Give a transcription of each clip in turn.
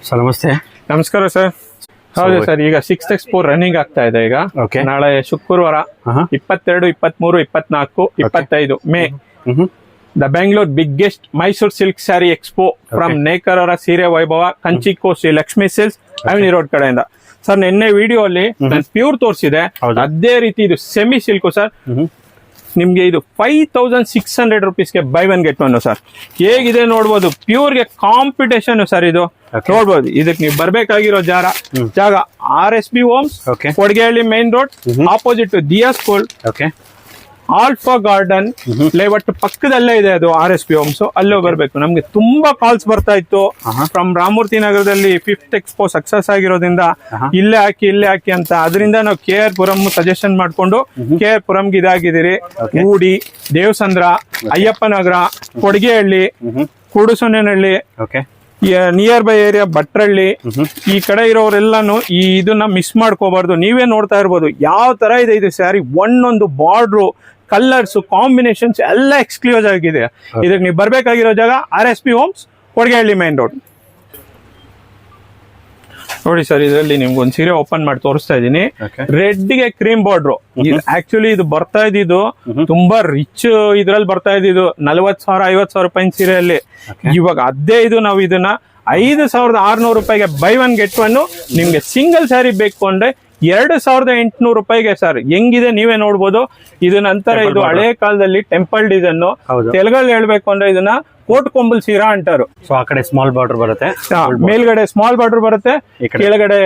Sir ನಮಸ್ತೆ. ನಮಸ್ಕಾರ sir. ಹೌದು ಸರ್, ಈಗ 6th Expo ರನ್ನಿಂಗ್ ಆಗ್ತಾ ಇದೆ. ಈಗ ನಾಳೆ ಶುಕ್ರವಾರ 22, 23, 24, 25 may the Bengaluru biggest Mysuru silk sari expo from ನೇಕಾರರ ಸೀರೆ ವೈಭವ Kanchiko Shri Lakshmi silks avenue road ಕಡೆಯಿಂದ. ಸರ್ ನಿನ್ನೆ ವಿಡಿಯೋ ಅಲ್ಲಿ ನಾನು ಪ್ಯೂರ್ ತೋರಿಸಿದೆ, ಅದೇ ರೀತಿ ಇದು ಸೆಮಿ ಸಿಲ್ಕ್ ಸರ್. ನಿಮ್ಗೆ ಇದು 5600 rupeesಗೆ buy one get one sir. ಹೇಗಿದೆ ನೋಡ್ಬೋದು, ಪ್ಯೂರ್ಗೆ ಕಾಂಪಿಟೇಷನ್ ಸರ್. ಇದು ನೋಡ್ಬೋದು, ಇದಕ್ಕೆ ನೀವು ಬರ್ಬೇಕಾಗಿರೋ ಜಾಗ RSB homes, Kodigehalli main road, opposite to Diya school, Alpha Garden layout ಪಕ್ಕದಲ್ಲೇ ಇದೆ ಅದು RSB ಹೋಮ್ಸ್. ಅಲ್ಲೇ ಬರ್ಬೇಕು. ನಮ್ಗೆ ತುಂಬಾ ಕಾಲ್ಸ್ ಬರ್ತಾ ಇತ್ತು ಫ್ರಮ್ ರಾಮಮೂರ್ತಿ ನಗರದಲ್ಲಿ 5th Expo ಸಕ್ಸಸ್ ಆಗಿರೋದ್ರಿಂದ ಇಲ್ಲೇ ಹಾಕಿ ಅಂತ. ಅದರಿಂದ ನಾವು KR ಪುರಂ ಸಜೆಷನ್ ಮಾಡ್ಕೊಂಡು KR ಪುರಂಗೆ ಇದಾಗಿದ್ದೀರಿ. Hoodi, Devasandra, Ayyappa Nagar, Kodigehalli, Kudusonnenahalli, nearby area Bhattarahalli, ಈ ಕಡೆ ಇರೋರೆಲ್ಲಾನು ಇದನ್ನ ಮಿಸ್ ಮಾಡ್ಕೋಬಾರ್ದು. ನೀವೇ ನೋಡ್ತಾ ಇರ್ಬೋದು ಯಾವ ತರ ಇದೆ ಇದು ಸ್ಯಾರಿ. ಒಂದೊಂದು ಬಾರ್ಡ್ರು, ಕಲರ್ಸ್, ಕಾಂಬಿನೇಷನ್ಸ್ ಎಲ್ಲ ಎಕ್ಸ್ಕ್ಲೂಸಿವ್ ಆಗಿದೆ. ಇದಕ್ಕೆ ನೀವು ಬರ್ಬೇಕಾಗಿರೋ ಜಾಗ RSB homes, Kodigehalli main road. ನೋಡಿ ಸರ್, ಇದರಲ್ಲಿ ನಿಮ್ಗೆ ಒಂದು ಸೀರೆ ಓಪನ್ ಮಾಡಿ ತೋರಿಸ್ತಾ ಇದ್ದೀನಿ. ರೆಡ್ ಗೆ ಕ್ರೀಮ್ ಬಾರ್ಡ್ರು. ಆಕ್ಚುಲಿ ಇದು ಬರ್ತಾ ಇದ್ದಿದ್ದು ತುಂಬಾ ರಿಚ್ ಇದ್ರಲ್ಲಿ ಬರ್ತಾ ಇದ್ದಿದ್ದು 40,000 50,000 ರೂಪಾಯಿ ಸೀರೆಯಲ್ಲಿ. ಇವಾಗ ಅದೇ ಇದು ನಾವು ಇದನ್ನ 5,600 ರೂಪಾಯಿಗೆ ಬೈ ಒನ್ ಗೆಟ್ ಒನ್. ನಿಮ್ಗೆ ಸಿಂಗಲ್ ಸ್ಯಾರಿ ಬೇಕು ಅಂದ್ರೆ 2,800 ರೂಪಾಯಿಗೆ ಸರ್. ಹೆಂಗಿದೆ ನೀವೇ ನೋಡ್ಬೋದು. ಇದು ನಂತರ ಇದು ಹಳೆ ಕಾಲದಲ್ಲಿ ಟೆಂಪಲ್ ಡಿಸೈನ್. ತೆಲುಗಲ್ಲಿ ಹೇಳ್ಬೇಕು ಅಂದ್ರೆ ಇದನ್ನ ಕೋಟ್ ಕೊಂಬಲ್ ಸೀರಾ ಅಂಟಾರು. ಸೊ ಆ ಕಡೆ ಸ್ಮಾಲ್ ಬಾರ್ಡರ್ ಬರುತ್ತೆ, ಮೇಲ್ಗಡೆ ಸ್ಮಾಲ್ ಬಾರ್ಡರ್ ಬರುತ್ತೆ, ಕೆಳಗಡೆ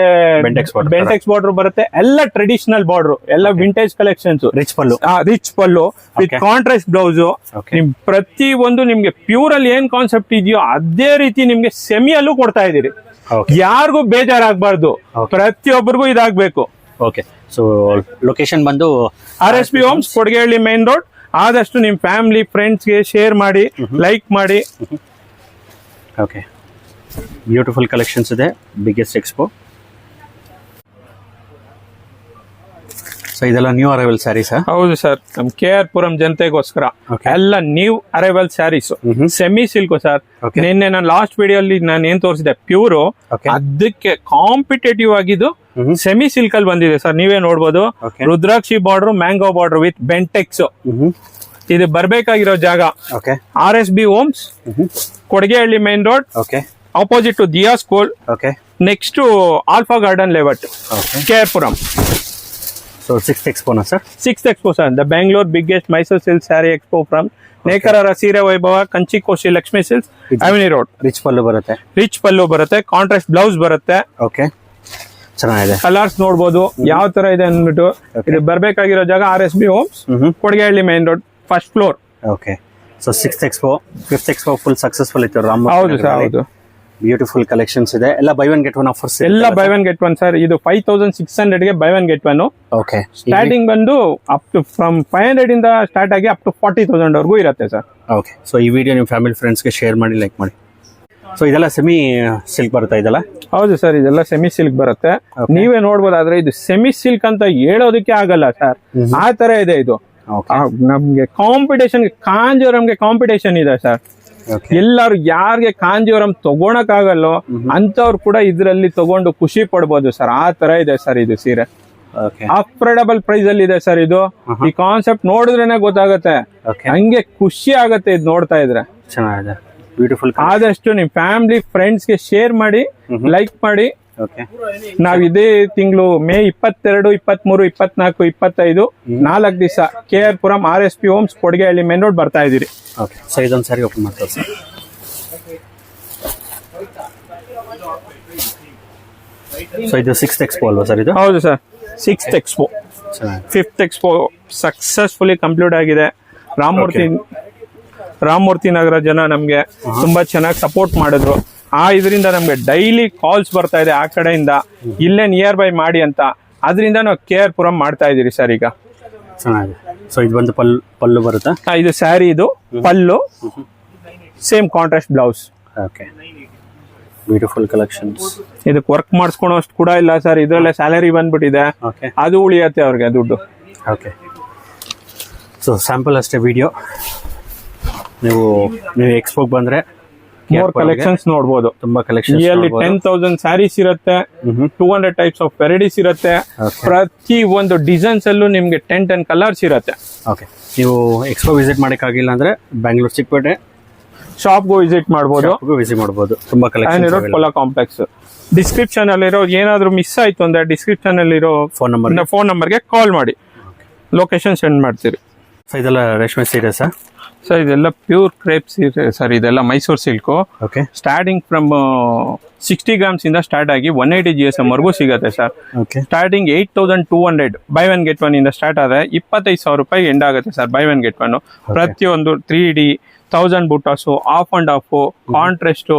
ಬೆಂಟೆಕ್ಸ್ ಬಾರ್ಡರ್ ಬರುತ್ತೆ. ಎಲ್ಲ ಟ್ರೆಡಿಷನಲ್ ಬಾರ್ಡರ್, ಎಲ್ಲ vintage collections. Rich pallu with contrast blouse. ನಿಮ್ ಪ್ರತಿ ಒಂದು ನಿಮ್ಗೆ ಪ್ಯೂರ್ ಅಲ್ಲಿ ಏನ್ ಕಾನ್ಸೆಪ್ಟ್ ಇದೆಯೋ ಅದೇ ರೀತಿ ನಿಮ್ಗೆ ಸೆಮಿಯಲ್ಲೂ ಕೊಡ್ತಾ ಇದೀರಿ. ಯಾರಿಗೂ ಬೇಜಾರಾಗಬಾರ್ದು, ಪ್ರತಿಯೊಬ್ಬರಿಗೂ ಇದಾಗಬೇಕು. ಓಕೆ, ಸೊ ಲೊಕೇಶನ್ ಬಂದು RSB homes, Kodigehalli main road. ಆದಷ್ಟು ನಿಮ್ ಫ್ಯಾಮಿಲಿ ಫ್ರೆಂಡ್ಸ್ಗೆ ಶೇರ್ ಮಾಡಿ, ಲೈಕ್ ಮಾಡಿ. ಓಕೆ, ಬ್ಯೂಟಿಫುಲ್ ಕಲೆಕ್ಷನ್ಸ್ ಇದೆ ಬಿಗ್ಗೆಸ್ಟ್ ಎಕ್ಸ್ಪೋ. ಸೊ ಇದೆಲ್ಲ ನ್ಯೂ ಅರೈವಲ್ ಸ್ಯಾರೀಸ್? ಹೌದು ಸರ್, ನಮ್ KR ಪುರಂ ಜನತೆಗೋಸ್ಕರ ಎಲ್ಲ new arrival sarees, semi silk sir. ನಿನ್ನೆ ನಾನು ಲಾಸ್ಟ್ ವಿಡಿಯೋ ಅಲ್ಲಿ ನಾನು ಏನ್ ತೋರಿಸಿದೆ ಪ್ಯೂರ್, ಅದಕ್ಕೆ ಕಾಂಪಿಟೇಟಿವ್ ಆಗಿದ್ದು ಸೆಮಿ ಸಿಲ್ಕ್ ಅಲ್ಲಿ ಬಂದಿದೆ ಸರ್. ನೀವೇ ನೋಡ್ಬೋದು. Rudrakshi border, mango border with Bentex. ಇದು ಬರ್ಬೇಕಾಗಿರೋ ಜಾಗ RSB homes, Kodigehalli main road, opposite to Diya school, next Alpha Garden layout, KR Puram. So 6th Expo na sir? 6th Expo sir, the Bangalore biggest Mysore silk saree expo from ನೇಕಾರರ ಸೀರೆ ವೈಭವ Kanchiko Shri Lakshmi silks avenue road. Rich pallu ಬರುತ್ತೆ, contrast blouse ಬರುತ್ತೆ. Okay, ಚೆನ್ನಾಗಿದೆ. Colours ನೋಡ್ಬೋದು ಯಾವ ತರ ಇದೆ ಅಂದ್ಬಿಟ್ಟು. ಇದು ಬರ್ಬೇಕಾಗಿರೋ ಜಾಗ RSB homes, Kodigehalli main road, first floor. Okay, so 6th Expo, 5th Expo full successful ಇತ್ತು. ಹೌದು ಸರ್, ಹೌದು. ಬ್ಯೂಟಿಫುಲ್ ಕಲೆಕ್ಷನ್ಸ್ ಇದೆ. ಎಲ್ಲ buy one get one offers. ಎಲ್ಲ buy one get one sir. ಇದು 5600ಗೆ buy one get one. Okay, starting ಬಂದು up to from 500 ಇಂದ ಸ್ಟಾರ್ಟ್ ಆಗಿ ಅಪ್ ಟು 40,000 ವರೆಗೂ ಇರುತ್ತೆ ಸರ್. ಓಕೆ, ಸೊ ಈ ವಿಡಿಯೋ ನಿಮ್ಮ ಫ್ಯಾಮಿಲಿ ಫ್ರೆಂಡ್ಸ್ಗೆ ಶೇರ್ ಮಾಡಿ, ಲೈಕ್ ಮಾಡಿ. ಸೊ ಇದೆಲ್ಲ ಸೆಮಿ ಸಿಲ್ಕ್ ಬರುತ್ತೆ ಇದೆಲ್ಲ? ಹೌದು ಸರ್, ಇದೆಲ್ಲ ಸೆಮಿ ಸಿಲ್ಕ್ ಬರುತ್ತೆ. ನೀವೇ ನೋಡ್ಬೋದು. ಆದ್ರೆ ಇದು ಸೆಮಿ ಸಿಲ್ಕ್ ಅಂತ ಹೇಳೋದಕ್ಕೆ ಆಗಲ್ಲ ಸರ್, ಆ ತರ ಇದೆ ಇದು. ನಮ್ಗೆ ಕಾಂಪಿಟೇಷನ್, ಕಾಂಜೀವರಂಗೆ ಕಾಂಪಿಟೇಷನ್ ಇದೆ ಸರ್. ಎಲ್ಲಾರು ಯಾರಿಗೆ ಕಾಂಜೀವರಂ ತಗೊಳಕ್ ಆಗಲ್ಲೋ ಅಂತವ್ರು ಕೂಡ ಇದ್ರಲ್ಲಿ ತಗೊಂಡು ಖುಷಿ ಪಡ್ಬೋದು ಸರ್. ಆ ತರ ಇದೆ ಸರ್ ಇದು ಸೀರೆ. ಅಫೋರ್ಡಬಲ್ ಪ್ರೈಸ್ ಅಲ್ಲಿ ಇದೆ ಸರ್ ಇದು. ಈ ಕಾನ್ಸೆಪ್ಟ್ ನೋಡಿದ್ರೇನೆ ಗೊತ್ತಾಗತ್ತೆ, ಹಂಗೆ ಖುಷಿ ಆಗತ್ತೆ ಇದು ನೋಡ್ತಾ ಇದ್ರೆ. ಚೆನ್ನಾಗಿದೆ, ಬ್ಯೂಟಿಫುಲ್. ಆದಷ್ಟು ನಿಮ್ ಫ್ಯಾಮಿಲಿ ಫ್ರೆಂಡ್ಸ್ ಗೆ ಶೇರ್ ಮಾಡಿ, ಲೈಕ್ ಮಾಡಿ. ನಾವ್ ಇದೇ ತಿಂಗಳು ಮೇ 22, 23, 24, 25 4 ದಿವಸ KR Puram RSB homes, Kodigehalli main road ಬರ್ತಾ ಇದೀರಿ. ಓಕೆ, ಸೊ ಇದೊಂದು ಸಾರಿ ಓಪನ್ ಮಾಡ್ತಾರೆ ಸರ್. ಸೊ ಇದು 6th Expo ಅಲ್ವಾ ಸರ್ ಇದು? ಹೌದು sir, 6th Expo. 5th Expo successfully complete ಆಗಿದೆ. ರಾಮಮೂರ್ತಿ ನಗರ ಜನ ನಮ್ಗೆ ತುಂಬಾ ಚೆನ್ನಾಗಿ ಸಪೋರ್ಟ್ ಮಾಡಿದ್ರು. ಇದರಿಂದ ನಮ್ಗೆ ಡೈಲಿ ಕಾಲ್ಸ್ ಬರ್ತಾ ಇದೆ ಆ ಕಡೆಯಿಂದ, ಇಲ್ಲೇ ನಿಯರ್ ಬೈ ಮಾಡಿ ಅಂತ. ಅದರಿಂದ ನಾವು KR ಪುರಂ ಮಾಡ್ತಾ ಇದೀರಿ ಸರ್ ಈಗ. ಚೆನ್ನಾಗಿದೆ. ಸೊ ಇದು ಬಂದು ಪಲ್ಲು ಬರುತ್ತಾ? ಇದು ಸ್ಯಾರಿ, ಇದು pallu, same contrast blouse. Okay, beautiful collections. ಇದಕ್ಕೆ ವರ್ಕ್ ಮಾಡಿಸ್ಕೊಳೋಷ್ಟು ಕೂಡ ಇಲ್ಲ ಸರ್. ಇದ್ರಲ್ಲೇ ಸ್ಯಾಲರಿ ಬಂದ್ಬಿಟ್ಟಿದೆ, ಅದು ಉಳಿಯತ್ತೆ ಅವ್ರಿಗೆ ದುಡ್ಡು. ಓಕೆ, ಸೊ ಸ್ಯಾಂಪಲ್ ಅಷ್ಟೇ ವಿಡಿಯೋ. ನೀವು ಎಕ್ಸ್ಪೋಗೆ ಬಂದರೆ ಮೋರ್ ಕಲೆಕ್ಷನ್ಸ್ ನೋಡ್ಬೋದು. ತುಂಬಾ ಕಲೆಕ್ಷನ್ ಇಲ್ಲಿ 10,000 ಸ್ಯಾರೀಸ್ ಇರುತ್ತೆ, 200 ಟೈಪ್ಸ್ ಆಫ್ ವೆರೈಟೀಸ್ ಇರುತ್ತೆ. ಪ್ರತಿ ಒಂದು ಡಿಸೈನ್ಸ್ ಅಲ್ಲೂ ನಿಮ್ಗೆ 10 ಕಲರ್ಸ್ ಇರುತ್ತೆ. ಓಕೆ, ನೀವು ಎಕ್ಸ್ಪೋ ವಿಸಿಟ್ ಮಾಡಕ್ಕಾಗಿಲ್ಲ ಅಂದ್ರೆ ಬ್ಯಾಂಗ್ಳೂರ್ ಚಿಕ್ಕಪೇಟೆ ಶಾಪ್ಗೂ ವಿಸಿಟ್ ಮಾಡ್ಬೋದು. ತುಂಬಾ ಕಲೆಕ್ಷನ್ ಪೋಲಾ ಕಾಂಪ್ಲೆಕ್ಸ್. ಡಿಸ್ಕ್ರಿಪ್ಷನ್ ಅಲ್ಲಿರೋ ಏನಾದ್ರು ಮಿಸ್ ಆಯ್ತು ಅಂದ್ರೆ ಡಿಸ್ಕ್ರಿಪ್ಷನ್ ಅಲ್ಲಿರೋ ಫೋನ್ ನಂಬರ್ಗೆ ಕಾಲ್ ಮಾಡಿ ಲೊಕೇಶನ್ ಸೆಂಡ್ ಮಾಡ್ತೀರಿ. ಸೊ ಇದೆಲ್ಲ ರೇಷ್ಮೆ ಸೀರೆ ಸರ್ ಇದೆಲ್ಲ ಪ್ಯೂರ್ ಕ್ರೇಪ್ ಸೀರೆ ಸರ್. ಇದೆಲ್ಲ Mysuru silk. Okay, starting from 60 grams ಇಂದ ಸ್ಟಾರ್ಟ್ ಆಗಿ 180 GSM ವರೆಗೂ ಸಿಗುತ್ತೆ sir. Okay, starting 8,200 by 1 get 1 ಇಂದ ಸ್ಟಾರ್ಟ್ ಆದ್ರೆ 25,000 ರೂಪಾಯಿ ಎಂಡ್ ಆಗುತ್ತೆ ಸರ್. ಬೈ 1 get 1 ಪ್ರತಿಯೊಂದು 3D 1000 butas, half and half, contrast,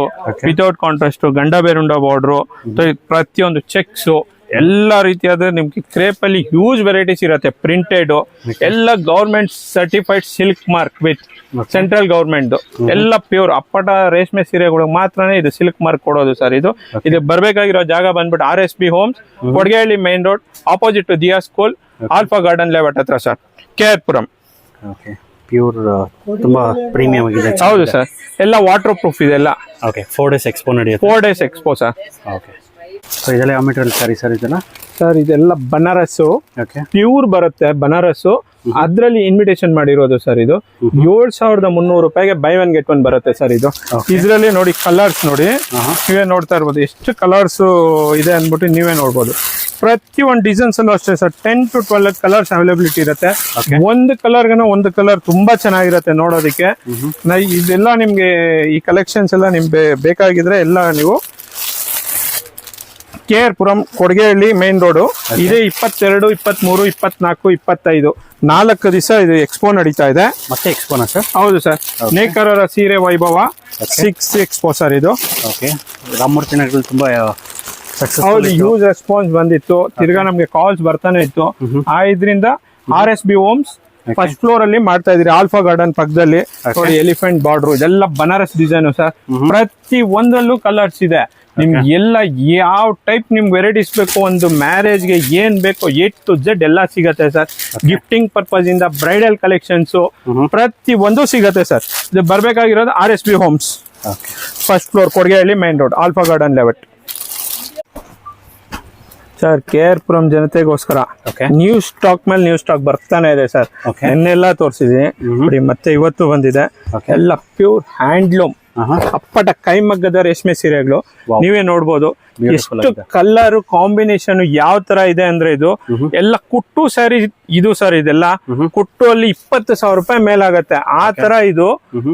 without contrast, Ganda Berunda border, ಪ್ರತಿಯೊಂದು ಚೆಕ್ಸ್, ಎಲ್ಲ ರೀತಿಯಾದ ನಿಮ್ಗೆ ಕ್ರೇಪ್ ಅಲ್ಲಿ ಹ್ಯೂಜ್ ವೆರೈಟೀಸ್ ಇರುತ್ತೆ. ಪ್ರಿಂಟೆಡ್ ಎಲ್ಲ government certified silk mark with central government ಎಲ್ಲ ಪ್ಯೂರ್ ಅಪ್ಪಟ ರೇಷ್ಮೆ ಸೀರೆಗಳು ಮಾತ್ರನೇ ಇದು ಸಿಲ್ಕ್ ಮಾರ್ಕ್ ಕೊಡೋದು ಸರ್. ಇದು ಬರ್ಬೇಕಾಗಿರೋ ಜಾಗ ಬಂದ್ಬಿಟ್ಟು RSB homes, Kodigehalli main road, opposite to Diya school, Alpha Garden layout ಹತ್ರ sir, KR Puram. Okay, pure ತುಂಬಾ ಪ್ರೀಮಿಯಂ ಆಗಿದೆ. ಹೌದು ಸರ್, ಎಲ್ಲ ವಾಟರ್ ಪ್ರೂಫ್ ಇದೆಲ್ಲ. ಓಕೆ, 4 days ಎಕ್ಸ್ಪೋ ನಡೆಯುತ್ತೆ. 4 days expo sir. Okay, so ಇದೆಲ್ಲ ಯಾವ ಮೆಟೀರಿಯಲ್ ಸ್ಯಾರಿ ಸರ್ ಇದೆಲ್ಲ? ಸರ್ ಇದೆಲ್ಲ ಬನಾರಸ್ಸು, ಪ್ಯೂರ್ ಬರುತ್ತೆ ಬನಾರಸ್ಸು. ಅದ್ರಲ್ಲಿ ಇನ್ವಿಟೇಷನ್ ಮಾಡಿರೋದು ಸರ್. ಇದು 7,300 ರೂಪಾಯಿಗೆ ಬೈ 1 get 1 ಬರುತ್ತೆ ಸರ್. ಇದ್ರಲ್ಲಿ ನೋಡಿ ಕಲರ್ಸ್ ನೋಡಿ, ನೀವೇ ನೋಡ್ತಾ ಇರ್ಬೋದು ಎಷ್ಟು ಕಲರ್ಸ್ ಇದೆ ಅಂದ್ಬಿಟ್ಟು ನೀವೇ ನೋಡ್ಬೋದು. ಪ್ರತಿ ಒಂದು ಡಿಸೈನ್ಸ್ ಅಲ್ಲೂ ಅಷ್ಟೇ ಸರ್, 10 to 12 ಕಲರ್ಸ್ ಅವೈಲಬಿಲಿಟಿ ಇರುತ್ತೆ. ಒಂದು ಕಲರ್ಗನ ಒಂದು ಕಲರ್ ತುಂಬಾ ಚೆನ್ನಾಗಿರುತ್ತೆ ನೋಡೋದಕ್ಕೆ. ಇದೆಲ್ಲ ನಿಮ್ಗೆ ಈ ಕಲೆಕ್ಷನ್ಸ್ ಎಲ್ಲ ನಿಮ್ಗೆ ಬೇಕಾಗಿದ್ರೆ ಎಲ್ಲ ನೀವು KR Puram, Kodigehalli main road. ಇದೇ 22, 23, 24, 25 4 ದಿವಸ ಇದು ಎಕ್ಸ್ಪೋ ನಡೀತಾ ಇದೆ. ಮತ್ತೆ ಎಕ್ಸ್ಪೋನಾ ಸರ್? ಹೌದು ಸರ್, ನೇಕಾರರ ಸೀರೆ ವೈಭವ 6 ಎಕ್ಸ್ಪೋ ಸರ್ ಇದು. ಓಕೆ, ರಾಮಮೂರ್ತಿ ನಗರದಲ್ಲಿ ತುಂಬಾ ಹೌದು, ಹ್ಯೂಜ್ ರೆಸ್ಪಾನ್ಸ್ ಬಂದಿತ್ತು. ತಿರ್ಗಾ ನಮ್ಗೆ ಕಾಲ್ಸ್ ಬರ್ತಾನೆ ಇತ್ತು. ಇದರಿಂದ RSB ಹೋಮ್ಸ್ ಫಸ್ಟ್ ಫ್ಲೋರ್ ಅಲ್ಲಿ ಮಾಡ್ತಾ ಇದ್ರಿ, ಆಲ್ಫಾ ಗಾರ್ಡನ್ ಪಕ್ಕದಲ್ಲಿ ನೋಡಿ. ಎಲಿಫೆಂಟ್ ಬಾರ್ಡರ್ ಇದೆಲ್ಲ ಬನಾರಸ್ ಡಿಸೈನ್ ಸರ್. ಪ್ರತಿ ಒಂದಲ್ಲೂ ಕಲರ್ಸ್ ಇದೆ. ನಿಮ್ಗೆ ಎಲ್ಲ ಯಾವ ಟೈಪ್ ನಿಮ್ಗೆ ವೆರೈಟೀಸ್ ಬೇಕು, ಒಂದು ಮ್ಯಾರೇಜ್ ಗೆ ಏನ್ ಬೇಕೋ A to Z ಎಲ್ಲ ಸಿಗತ್ತೆ ಸರ್. ಗಿಫ್ಟಿಂಗ್ ಪರ್ಪಸ್ ಇಂದ ಬ್ರೈಡಲ್ ಕಲೆಕ್ಷನ್ಸ್ ಪ್ರತಿ ಒಂದು ಸಿಗತ್ತೆ ಸರ್. ಇದು ಬರ್ಬೇಕಾಗಿರೋದು RSB homes, first floor, Kodigehalli main road, Alpha Garden layout sir. KR Puram ಜನತೆಗೋಸ್ಕರ ನ್ಯೂ ಸ್ಟಾಕ್ ಮೇಲೆ ನ್ಯೂ ಸ್ಟಾಕ್ ಬರ್ತಾನೆ ಇದೆ ಸರ್. ನೆನ್ನೆಲ್ಲ ತೋರಿಸಿದೀನಿ, ಮತ್ತೆ ಇವತ್ತು ಬಂದಿದೆ. ಎಲ್ಲ ಪ್ಯೂರ್ ಹ್ಯಾಂಡ್ಲೂಮ್ ಅಪ್ಪಟ ಕೈಮಗ್ಗದ ರೇಷ್ಮೆ ಸೀರೆಗಳು. ನೀವೇ ನೋಡ್ಬೋದು ಎಷ್ಟು ಕಲರ್ ಕಾಂಬಿನೇಷನ್ ಯಾವ ತರ ಇದೆ ಅಂದ್ರೆ ಇದು ಎಲ್ಲ ಕುಟ್ಟು ಸ್ಯಾರಿ ಇದು ಸರ್. ಇದೆಲ್ಲ ಕುಟ್ಟು ಅಲ್ಲಿ 20,000 ರೂಪಾಯಿ ಮೇಲಾಗತ್ತೆ ಆ ತರ. ಇದು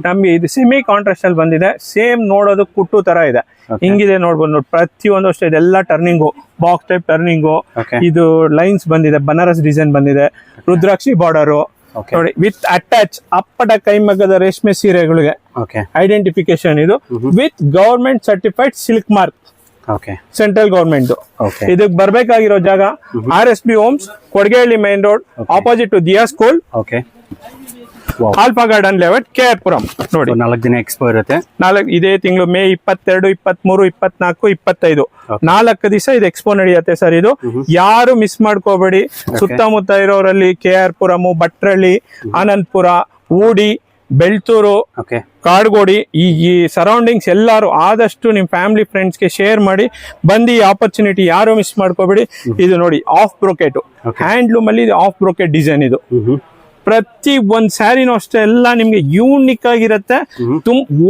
ನಮ್ಗೆ ಇದು ಸೆಮಿ ಕಾಂಟ್ರಾಸ್ಟ್ ಅಲ್ಲಿ ಬಂದಿದೆ. ಸೇಮ್ ನೋಡೋದು ಕುಟ್ಟು ತರ ಇದೆ. ಹಿಂಗಿದೆ ನೋಡ್ಬೋದು ನೋಡಿ, ಪ್ರತಿಯೊಂದು ಅಷ್ಟೇ. ಇದೆಲ್ಲ ಟರ್ನಿಂಗು, ಬಾಕ್ಸ್ ಟೈಪ್ ಟರ್ನಿಂಗು. ಇದು ಲೈನ್ಸ್ ಬಂದಿದೆ, ಬನಾರಸ್ ಡಿಸೈನ್ ಬಂದಿದೆ, ರುದ್ರಾಕ್ಷಿ ಬಾರ್ಡರು ನೋಡಿ ವಿತ್ ಅಟ್ಯಾಚ್ ಅಪ್ಪಟ ಕೈಮಗ್ಗದ ರೇಷ್ಮೆ ಸೀರೆಗಳಿಗೆ ಐಡೆಂಟಿಫಿಕೇಶನ್. ಇದು with government certified silk mark, central government. ಇದಕ್ಕೆ ಬರ್ಬೇಕಾಗಿರೋ ಜಾಗ RSB homes, Kodigehalli main road, opposite to Diya school, Alpha Garden layout, KR Puram. ನೋಡಿ 4 ದಿನ ಎಕ್ಸ್ಪೋ ಇರುತ್ತೆ. ಇದೇ ತಿಂಗಳು ಮೇ 22, 23, 24, 25 4 ದಿವಸ ಇದು ಎಕ್ಸ್ಪೋ ನಡೆಯುತ್ತೆ ಸರ್. ಇದು ಯಾರು ಮಿಸ್ ಮಾಡ್ಕೋಬೇಡಿ. ಸುತ್ತಮುತ್ತ ಇರೋರಲ್ಲಿ KR ಪುರಂ, ಭಟ್ರಳ್ಳಿ, ಆನಂದಪುರ, ಊಡಿ, ಬೆಳ್ತೂರು, ಕಾಡ್ಗೋಡಿ, ಈ ಸರೌಂಡಿಂಗ್ಸ್ ಎಲ್ಲಾರು ಆದಷ್ಟು ನಿಮ್ ಫ್ಯಾಮಿಲಿ ಫ್ರೆಂಡ್ಸ್ ಗೆ ಶೇರ್ ಮಾಡಿ ಬಂದು ಈ ಆಪರ್ಚುನಿಟಿ ಯಾರು ಮಿಸ್ ಮಾಡ್ಕೋಬೇಡಿ. ಇದು ನೋಡಿ ಆಫ್ ಬ್ರೋಕೆಟ್ ಹ್ಯಾಂಡ್ಲೂಮ್ ಅಲ್ಲಿ ಆಫ್ ಬ್ರೋಕೆಟ್ ಡಿಸೈನ್. ಇದು ಪ್ರತಿ ಒಂದ್ ಸ್ಯಾರಿನೂ ಅಷ್ಟೇ ಎಲ್ಲ ನಿಮ್ಗೆ ಯೂನಿಕ್ ಆಗಿರತ್ತೆ.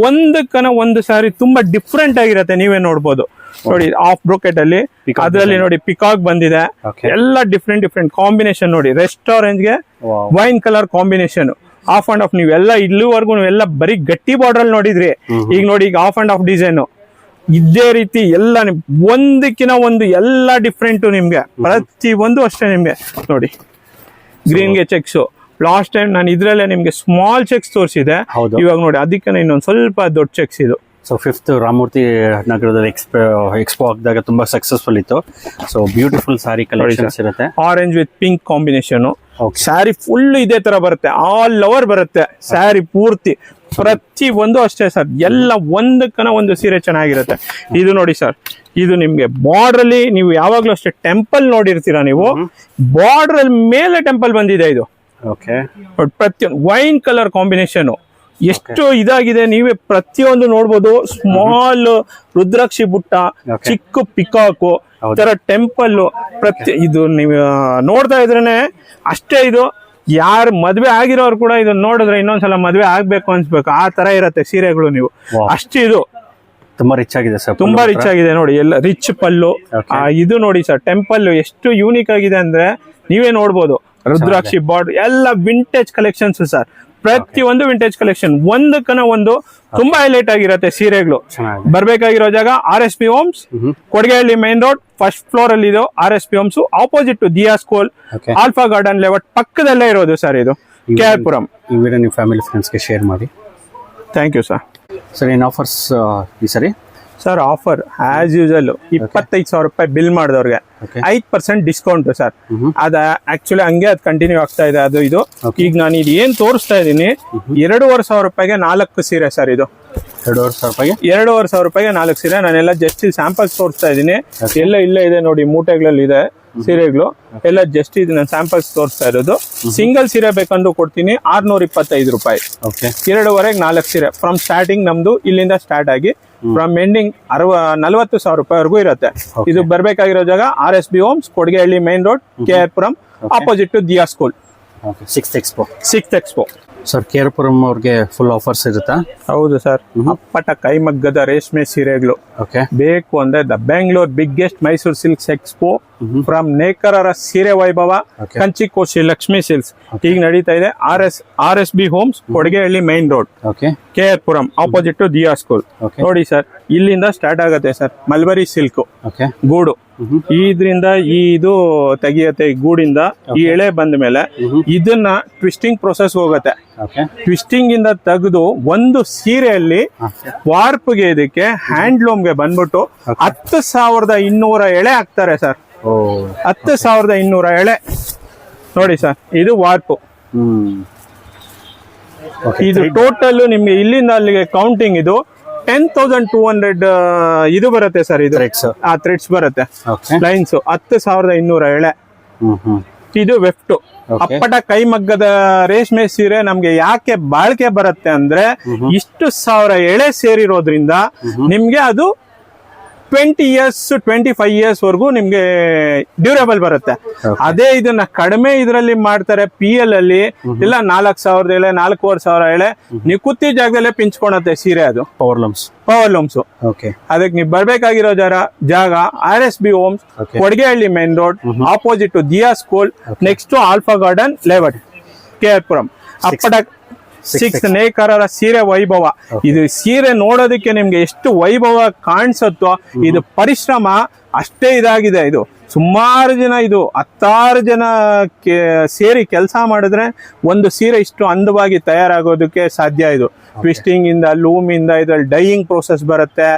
ಒಂದಕ್ಕನ ಒಂದು ಸ್ಯಾರಿ ತುಂಬಾ ಡಿಫ್ರೆಂಟ್ ಆಗಿರತ್ತೆ. ನೀವೇ ನೋಡ್ಬೋದು ನೋಡಿ ಆಫ್ ಬ್ರೋಕೆಟ್ ಅಲ್ಲಿ. ಅದರಲ್ಲಿ ನೋಡಿ ಪಿಕಾಕ್ ಬಂದಿದೆ. ಎಲ್ಲ ಡಿಫ್ರೆಂಟ್ ಕಾಂಬಿನೇಷನ್ ನೋಡಿ. ರೆಸ್ಟೋರೆಂಟ್ ಗೆ wine colour combination, off and off. ನೀವೆಲ್ಲ ಇಲ್ಲಿವರೆಗೂ ನೀವೆಲ್ಲ ಬರೀ ಗಟ್ಟಿ ಬಾರ್ಡರ್ ಅಲ್ಲಿ ನೋಡಿದ್ರಿ. ಈಗ ನೋಡಿ ಈಗ ಆಫ್ ಅಂಡ್ ಆಫ್ ಡಿಸೈನ್ ಇದೇ ರೀತಿ ಎಲ್ಲ ಒಂದಕ್ಕಿನ ಒಂದು ಎಲ್ಲ ಡಿಫ್ರೆಂಟ್ ನಿಮ್ಗೆ. ಪ್ರತಿ ಒಂದು ಅಷ್ಟೇ ನಿಮ್ಗೆ ನೋಡಿ. ಗ್ರೀನ್ ಗೆ ಚೆಕ್ಸ್ ಲಾಸ್ಟ್ ಟೈಮ್ ನಾನು ಇದ್ರಲ್ಲೇ ನಿಮ್ಗೆ ಸ್ಮಾಲ್ ಚೆಕ್ಸ್ ತೋರಿಸಿದೆ. ಇವಾಗ ನೋಡಿ ಅದಕ್ಕೆ ಇನ್ನೊಂದು ಸ್ವಲ್ಪ ದೊಡ್ಡ ಚೆಕ್ಸ್ ಇದು. ಸೊ 5th ರಾಮಮೂರ್ತಿ ನಗರದಲ್ಲಿ ಎಕ್ಸ್ಪೋ ಆಗಿದಾಗ ತುಂಬಾ ಸಕ್ಸಸ್ಫುಲ್ ಇತ್ತು. ಸೊ ಬ್ಯೂಟಿಫುಲ್ ಸಾರಿ ಕಲೆಕ್ಷನ್ಸ್ ಇರುತ್ತೆ. Orange with pink combination sari full ಇದೇ ತರ ಬರುತ್ತೆ. ಆಲ್ ಓವರ್ ಬರುತ್ತೆ ಸ್ಯಾರಿ ಪೂರ್ತಿ. ಪ್ರತಿ ಒಂದು ಅಷ್ಟೇ ಸರ್. ಎಲ್ಲ ಒಂದಕ್ಕನ ಒಂದು ಸೀರೆ ಚೆನ್ನಾಗಿರುತ್ತೆ. ಇದು ನೋಡಿ ಸರ್, ಇದು ನಿಮ್ಗೆ ಬಾರ್ಡರ್ ಅಲ್ಲಿ ನೀವು ಯಾವಾಗ್ಲೂ ಅಷ್ಟೇ ಟೆಂಪಲ್ ನೋಡಿರ್ತೀರಾ ನೀವು. ಬಾರ್ಡರ್ ಅಲ್ಲಿ ಮೇಲೆ ಟೆಂಪಲ್ ಬಂದಿದೆ ಇದು. ಪ್ರತಿಯೊಂದು ವೈನ್ ಕಲರ್ ಕಾಂಬಿನೇಷನ್ ಎಷ್ಟು ಇದಾಗಿದೆ ನೀವೇ ಪ್ರತಿಯೊಂದು ನೋಡ್ಬೋದು. ಸ್ಮಾಲ್ ರುದ್ರಾಕ್ಷಿ ಬುಟ್ಟ, ಚಿಕ್ಕ ಪಿಕಾಕು, ತರ ಟೆಂಪಲ್, ಇದು ನೀವು ನೋಡ್ತಾ ಇದ್ರೇನೆ ಅಷ್ಟೇ. ಇದು ಯಾರು ಮದ್ವೆ ಆಗಿರೋರು ಕೂಡ ಇದನ್ನ ನೋಡಿದ್ರೆ ಇನ್ನೊಂದ್ಸಲ ಮದ್ವೆ ಆಗ್ಬೇಕು ಅನ್ಸ್ಬೇಕು, ಆ ತರ ಇರತ್ತೆ ಸೀರೆಗಳು. ನೀವು ಅಷ್ಟು ಇದು ತುಂಬಾ ರಿಚ್ ಆಗಿದೆ ಸರ್, ತುಂಬಾ ರಿಚ್ ಆಗಿದೆ ನೋಡಿ. ಎಲ್ಲ ರಿಚ್ ಪಲ್ಲು. ಇದು ನೋಡಿ ಸರ್, ಟೆಂಪಲ್ ಎಷ್ಟು ಯೂನಿಕ್ ಆಗಿದೆ ಅಂದ್ರೆ ನೀವೇ ನೋಡ್ಬೋದು. ರುದ್ರಾಕ್ಷಿ ಬಾರ್ಡರ್ ಎಲ್ಲ ವಿಂಟೇಜ್ ಕಲೆಕ್ಷನ್ಸ್ ಸರ್, ಪ್ರತಿಯೊಂದು ವಿಂಟೇಜ್ ಕಲೆಕ್ಷನ್. ಒಂದಕ್ಕನ ಒಂದು ತುಂಬಾ ಹೈಲೈಟ್ ಆಗಿರತ್ತೆ ಸೀರೆಗಳು. ಬರ್ಬೇಕಾಗಿರೋ ಜಾಗ RSP homes, Kodigehalli main road, first floor ಅಲ್ಲಿ ಇದು RSP homes, opposite to Diya school, Alpha Garden layout ಪಕ್ಕದಲ್ಲೇ ಇರೋದು ಸರ್ ಇದು, KR ಪುರಂ. ಈ ವಿಡಿಯೋ ನಿಮ್ಮ ಫ್ಯಾಮಿಲಿ ಫ್ರೆಂಡ್ಸ್ಗೆ ಶೇರ್ ಮಾಡಿ. Thank you sir. ಸರ್ ಏನು ಆಫರ್ಸ್ ಈ ಸರಿ? ಸರ್ ಆಫರ್ ಆಸ್ ಯೂಶಲ್ 25,000 ರೂಪಾಯಿ ಬಿಲ್ ಮಾಡಿದವ್ರಿಗೆ 5% ಡಿಸ್ಕೌಂಟ್ ಸರ್. ಅದ ಆಕ್ಚುಲಿ ಹಂಗೆ ಅದು ಕಂಟಿನ್ಯೂ ಆಗ್ತಾ ಇದೆ. ಅದು ಇದು ಈಗ ನಾನು ಇದು ಏನ್ ತೋರಿಸ್ತಾ ಇದ್ದೀನಿ 2,500 ರೂಪಾಯಿಗೆ 4 ಸೀರೆ ಸರ್. ಇದು 2,500 ರೂಪಾಯಿಗೆ 4 ಸೀರೆ. ನಾನೆಲ್ಲ ಜಸ್ಟ್ ಸ್ಯಾಂಪಲ್ಸ್ ತೋರಿಸ್ತಾ ಇದ್ದೀನಿ. ಎಲ್ಲ ಇಲ್ಲೇ ಇದೆ ನೋಡಿ, ಮೂಟೆಗಳಲ್ಲಿ ಇದೆ ಸೀರೆಗಳು ಎಲ್ಲ. ಜಸ್ಟ್ ಇದು ನಾನು ಸ್ಯಾಂಪಲ್ಸ್ ತೋರಿಸ್ತಾ ಇರೋದು. ಸಿಂಗಲ್ ಸೀರೆ ಬೇಕಂದ್ರೂ ಕೊಡ್ತೀನಿ 625 ರೂಪಾಯಿ. 2,500ಗೆ 4 ಸೀರೆ. ಫ್ರಮ್ ಸ್ಟಾರ್ಟಿಂಗ್ ನಮ್ದು ಇಲ್ಲಿಂದ ಸ್ಟಾರ್ಟ್ ಆಗಿ ಫ್ರಮ್ ಎಂಡಿಂಗ್ 40,000 ರೂಪಾಯಿವರೆಗೂ ಇರುತ್ತೆ. ಇದು ಬರ್ಬೇಕಾಗಿರೋ ಜಾಗ RSB homes, Kodigehalli main road, KR Puram, opposite to Diya school, 6th expo. Sir KR Puram ಅವ್ರಿಗೆ ಫುಲ್ ಆಫರ್ಸ್ ಇರುತ್ತಾ? ಹೌದು ಸರ್. ಅಪ್ಪಟ ಕೈಮಗ್ಗದ ರೇಷ್ಮೆ ಸೀರೆಗಳು ಬೇಕು ಅಂದ್ರೆ the Bengaluru biggest Mysuru silks expo from ನೇಕಾರರ ಸೀರೆ ವೈಭವ, ಕಂಚಿಕೋಶಿ ಲಕ್ಷ್ಮಿ ಸಿಲ್ಕ್ಸ್ ಈಗ ನಡೀತಾ ಇದೆ. RSB homes, Kodigehalli main road, KR Puram, opposite to Diya school. ನೋಡಿ ಸರ್, ಇಲ್ಲಿಂದ ಸ್ಟಾರ್ಟ್ ಆಗುತ್ತೆ ಸರ್ ಮಲ್ಬರಿ ಸಿಲ್ಕ್ ಗೂಡು. ಇದ್ರಿಂದ ಇದು ತೆಗಿಯತ್ತೆ ಗೂಡಿಂದ. ಈ ಎಳೆ ಬಂದ ಮೇಲೆ ಇದನ್ನ ಟ್ವಿಸ್ಟಿಂಗ್ ಪ್ರೊಸೆಸ್ ಹೋಗುತ್ತೆ. ಟ್ವಿಸ್ಟಿಂಗ್ ಇಂದ ತೆಗೆದು ಒಂದು ಸೀರೆಯಲ್ಲಿ ವಾರ್ಪ್ಗೆ ಇದಕ್ಕೆ ಹ್ಯಾಂಡ್ಲೂಮ್ಗೆ ಬಂದ್ಬಿಟ್ಟು 10,200 ಎಳೆ ಹಾಕ್ತಾರೆ ಸರ್. 10,200 ಎಳೆ ನೋಡಿ ಸರ್. ಇದು ವಾರ್ಪ್. ಇದು ಟೋಟಲ್ ನಿಮ್ಗೆ ಇಲ್ಲಿಂದ ಅಲ್ಲಿಗೆ ಕೌಂಟಿಂಗ್ ಇದು 10,200 ಇದು ಬರುತ್ತೆ ಸರ್. ಇದು ಥ್ರೆಡ್ಸ್ ಬರುತ್ತೆ, ಲೈನ್ಸ್. 10,200 ಎಳೆ. ಇದು ವೆಫ್ಟ್ ಅಪ್ಪಟ ಕೈಮಗ್ಗದ ರೇಷ್ಮೆ ಸೀರೆ. ನಮ್ಗೆ ಯಾಕೆ ಬಾಳ್ಕೆ ಬರುತ್ತೆ ಅಂದ್ರೆ ಇಷ್ಟು 1,000 ಎಳೆ ಸೇರಿರೋದ್ರಿಂದ ನಿಮ್ಗೆ ಅದು 20 years 25 years ವರೆಗೂ ನಿಮ್ಗೆ ಡ್ಯೂರೇಬಲ್ ಬರುತ್ತೆ. ಅದೇ ಇದನ್ನ ಕಡಿಮೆ ಇದರಲ್ಲಿ ಮಾಡ್ತಾರೆ PL ಅಲ್ಲಿ ಇಲ್ಲ 4,000 ಎಳೆ 4,500 ಎಳೆ ನೀವು ಕೂತಿ ಜಾಗದಲ್ಲೇ ಪಿಂಚ್ಕೊಳತ್ತೆ ಸೀರೆ. ಅದು ಪವರ್ ಲೂಮ್ಸ್. ಅದಕ್ಕೆ ನೀವು ಬರ್ಬೇಕಾಗಿರೋ ಜಾಗ RSB homes, Kodigehalli main road, opposite to Diya school, next to Alpha Garden layout, KR Puram. ಅಪ್ಪಟ 6 ನೇಕಾರರ ಸೀರೆ ವೈಭವ. ಇದು ಸೀರೆ ನೋಡೋದಕ್ಕೆ ನಿಮ್ಗೆ ಎಷ್ಟು ವೈಭವ ಕಾಣಿಸುತ್ತೋ ಇದು ಪರಿಶ್ರಮ ಅಷ್ಟೇ ಇದಾಗಿದೆ. ಇದು ಸುಮಾರು ಜನ, ಇದು 10 ಜನ ಸೇರಿ ಕೆಲಸ ಮಾಡಿದ್ರೆ ಒಂದು ಸೀರೆ ಇಷ್ಟು ಅಂದವಾಗಿ ತಯಾರಾಗೋದಕ್ಕೆ ಸಾಧ್ಯ. ಇದು ಟ್ವಿಸ್ಟಿಂಗ್ ಇಂದ, ಲೂಮ್ ಇಂದ, ಇದ್ರಲ್ಲಿ ಡೈಯಿಂಗ್ ಪ್ರೋಸೆಸ್ ಬರುತ್ತೆ,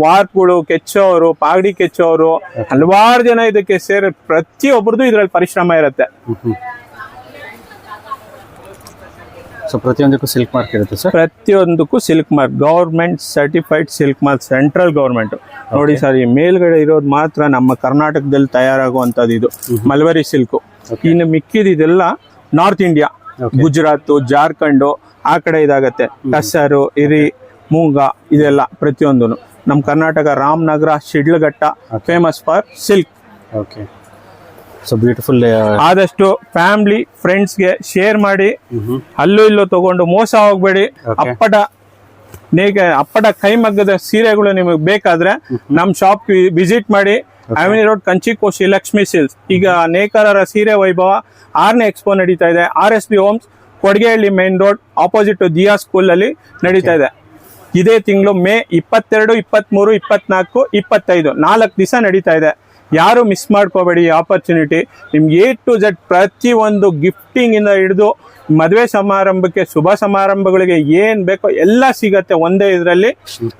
ವಾರ್ಪ್ಗಳು ಕೆಚ್ಚೋರು, ಪಾಗಡಿ ಕೆಚ್ಚೋರು, ಹಲವಾರು ಜನ ಇದಕ್ಕೆ ಸೇರಿ ಪ್ರತಿಯೊಬ್ಬರದು ಇದ್ರಲ್ಲಿ ಪರಿಶ್ರಮ ಇರುತ್ತೆ. ಸೊ ಪ್ರತಿಯೊಂದಕ್ಕೂ ಸಿಲ್ಕ್ ಮಾರ್ಕ್ ಇರುತ್ತೆ ಸರ್? ಪ್ರತಿಯೊಂದಕ್ಕೂ silk mark, government certified silk mark, central government. ನೋಡಿ ಸರ್, ಈ ಮೇಲ್ಗಡೆ ಇರೋದು ಮಾತ್ರ ನಮ್ಮ ಕರ್ನಾಟಕದಲ್ಲಿ ತಯಾರಾಗುವಂತದ್ದು. ಇದು ಮಲ್ಬರಿ ಸಿಲ್ಕ್. ಇನ್ನು ಮಿಕ್ಕಿದೆಲ್ಲ ನಾರ್ತ್ ಇಂಡಿಯಾ, ಗುಜರಾತ್, ಜಾರ್ಖಂಡ್ ಆ ಕಡೆ ಇದಾಗತ್ತೆ. ಟಸರು, ಇರಿ, ಮೂಂಗ ಇದೆಲ್ಲ ಪ್ರತಿಯೊಂದು. ನಮ್ಮ Karnataka Ramanagara, Sidlaghatta famous for silk. So beautiful. ಆದಷ್ಟು ಫ್ಯಾಮಿಲಿ ಫ್ರೆಂಡ್ಸ್ಗೆ ಶೇರ್ ಮಾಡಿ. ಅಲ್ಲೂ ಇಲ್ಲೂ ತಗೊಂಡು ಮೋಸ ಹೋಗ್ಬೇಡಿ. ಅಪ್ಪಟ ಕೈಮಗ್ಗದ ಸೀರೆಗಳು ನಿಮಗೆ ಬೇಕಾದ್ರೆ ನಮ್ ಶಾಪ್ ವಿಸಿಟ್ ಮಾಡಿ. Avenue road, Kanchikoshi Lakshmi silks. ಈಗ ನೇಕಾರರ ಸೀರೆ ವೈಭವ 6ನೇ ಎಕ್ಸ್ಪೋ ನಡೀತಾ ಇದೆ. RSB homes, Kodigehalli main road, opposite Diya school ಅಲ್ಲಿ ನಡೀತಾ ಇದೆ. ಇದೇ ತಿಂಗಳು ಮೇ 22, 23, 24, 25 4 ದಿವಸ ನಡೀತಾ ಇದೆ. ಯಾರು ಮಿಸ್ ಮಾಡ್ಕೋಬೇಡಿ ಈ ಆಪರ್ಚುನಿಟಿ. ನಿಮ್ಗೆ A to Z ಪ್ರತಿಯೊಂದು ಗಿಫ್ಟಿಂಗ್ ಇಂದ ಹಿಡಿದು ಮದುವೆ ಸಮಾರಂಭಕ್ಕೆ, ಶುಭ ಸಮಾರಂಭಗಳಿಗೆ ಏನ್ ಬೇಕೋ ಎಲ್ಲ ಸಿಗತ್ತೆ ಒಂದೇ ಇದರಲ್ಲಿ.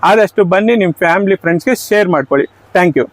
ಆದಷ್ಟು ಬನ್ನಿ, ನಿಮ್ ಫ್ಯಾಮಿಲಿ ಫ್ರೆಂಡ್ಸ್ಗೆ ಶೇರ್ ಮಾಡ್ಕೊಳ್ಳಿ. Thank you.